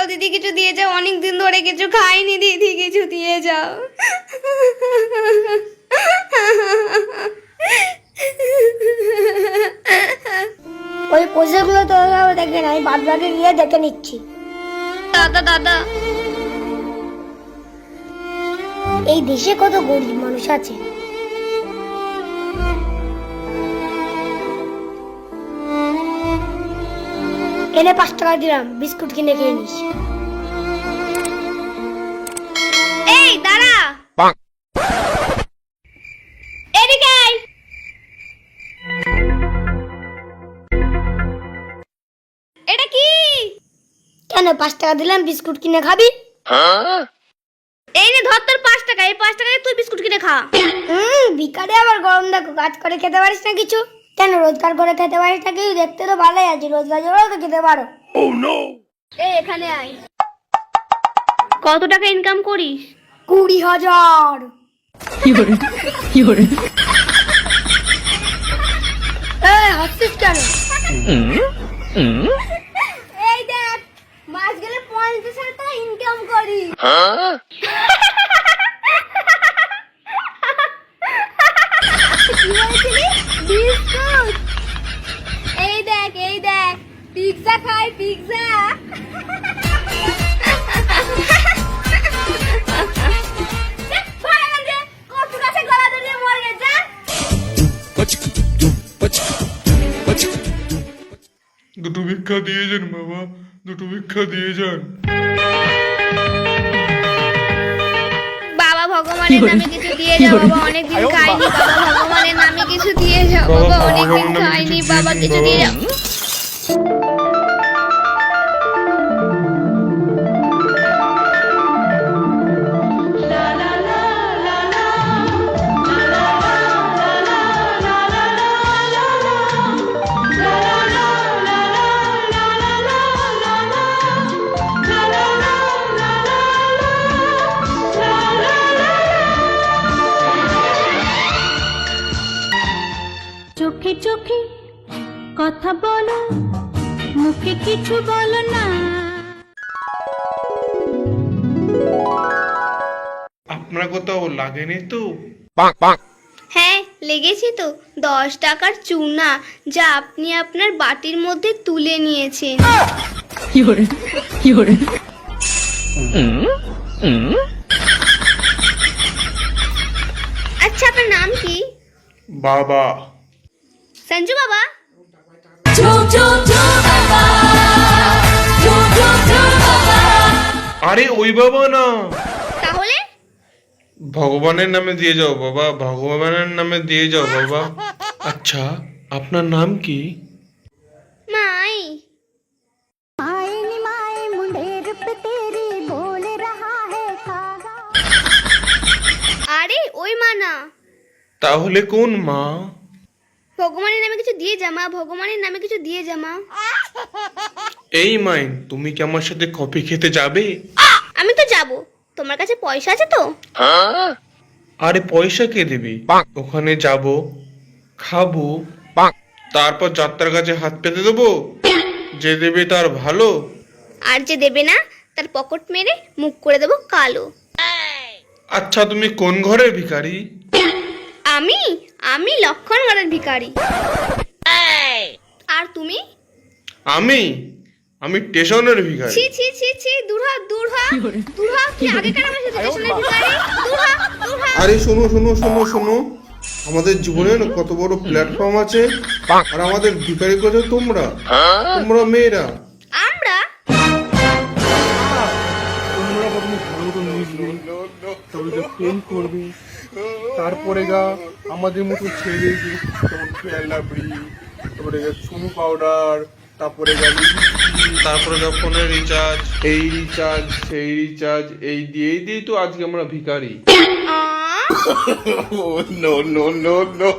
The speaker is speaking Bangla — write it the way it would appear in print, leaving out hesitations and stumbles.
দিদি কিছু দিয়ে যাও, অনেক দিন ধরে কিছু খাইনি, দিদি কিছু দিয়ে যাও। ওই পোশাকগুলো তো দেখে নাই, বাদ বাকি গিয়ে দেখে নিচ্ছি। দাদা দাদা, এই দেশে কত গরিব মানুষ আছে। এনে 5 টাকা দিলাম, বিস্কুট কিনে খেয়ে নিস। এই দাঁড়া, এদিকে আয়। এটা কি? কেন 5 টাকা দিলাম, বিস্কুট কিনে খাবি? এই নে ধর তোর 5 টাকা, এই 5 টাকায় তুই বিস্কুট কিনে খা। ভিখারি আবার গরম দেখো, কাজ করে খেতে পারিস না কিছু? কেন রোজগার করে খেতে পারিস না কিছু? দেখতে তো ভালোই আছি, রোজগার করেও তো খেতে পারো। এই এখানে আয়। কত টাকা ইনকাম করিস? 20,000। হাসছিস কেন? এই দেখ, মাস গেলে 50,000 টাকা ইনকাম করি। বিস্কুট। এই দেখ পিৎজা খাই, পিৎজা। কত কাছে গলা ধরে মরে যা। দুটো ভিক্ষা দিয়ে যান বাবা, দুটো ভিক্ষা দিয়ে যান। বাবা ভগবানের নামে কিছু দিয়ে যাও, বাবা অনেকদিন খাইনি, বাবা ভগবানের নামে কিছু দিয়ে যাও, বাবা অনেকদিন খাইনি, বাবা কিছু দিয়ে যাও। চোখে চোখে কথা বলো, মুখে কিছু বলো না। আপনার কোথাও লাগেনি তো? হ্যাঁ লেগেছি তো, 10 টাকার চুনা, যা আপনি আপনার বাটির মধ্যে তুলে নিয়েছেন। আচ্ছা আপনার নাম কি? বাবা। সঞ্জু বাবা? আরে ওই বাবা না, তাহলে? ভগবানের নামে দিয়ে যাও বাবা, ভগবানের নামে দিয়ে যাও বাবা। আচ্ছা আপনার নাম কি? মাই। আরে ওই মা না। তাহলে কোন মা? ভগবানের নামে কিছু দিয়ে যা মা, ভগবানের নামে কিছু দিয়ে যা মা। এই মাইন, তুমি কি আমার সাথে কফি খেতে যাবে? আমি তো যাব, তোমার কাছে পয়সা আছে তো? আরে পয়সা কে দিবি? ওখানে যাব, খাবো, তারপর যাত্রার কাছে হাত পেতে দেবো। যে দেবে তার ভালো, আর যে দেবে না তার পকেট মেরে মুখ করে দেবো কালো। আচ্ছা তুমি কোন ঘরের ভিখারি? আমি আমি লক্ষণ ঘরের ভিখারি। আর তুমি? আমি আমি স্টেশনের ভিখারি। ছি ছি ছি ছি, দূর হ দূর হ দূর হ, কি আগে কেন আমার সাথে স্টেশনের ভিখারি? দূর হ দূর হ। আরে শোনো শোনো শোনো শোনো, আমাদের জীবনে না কত বড় প্ল্যাটফর্ম আছে, আর আমাদের ভিখারি করছো তোমরা, তোমরা মেয়েরা। আমরা? তোমরা প্রথমে ভালো মতো মিশবে, তবে তো প্রেম করবে, তারপরে গা আমাদের মতো ছেড়ে দিবে, যেমন ফেলাবড়ি, তারপরে গা চুন পাউডার, তারপরে গা তারপরে গা ফোনের রিচার্জ, এই রিচার্জ সেই রিচার্জ, এই দিয়েই তো আজকে আমরা ভিখারি। Oh, no, no, no, no.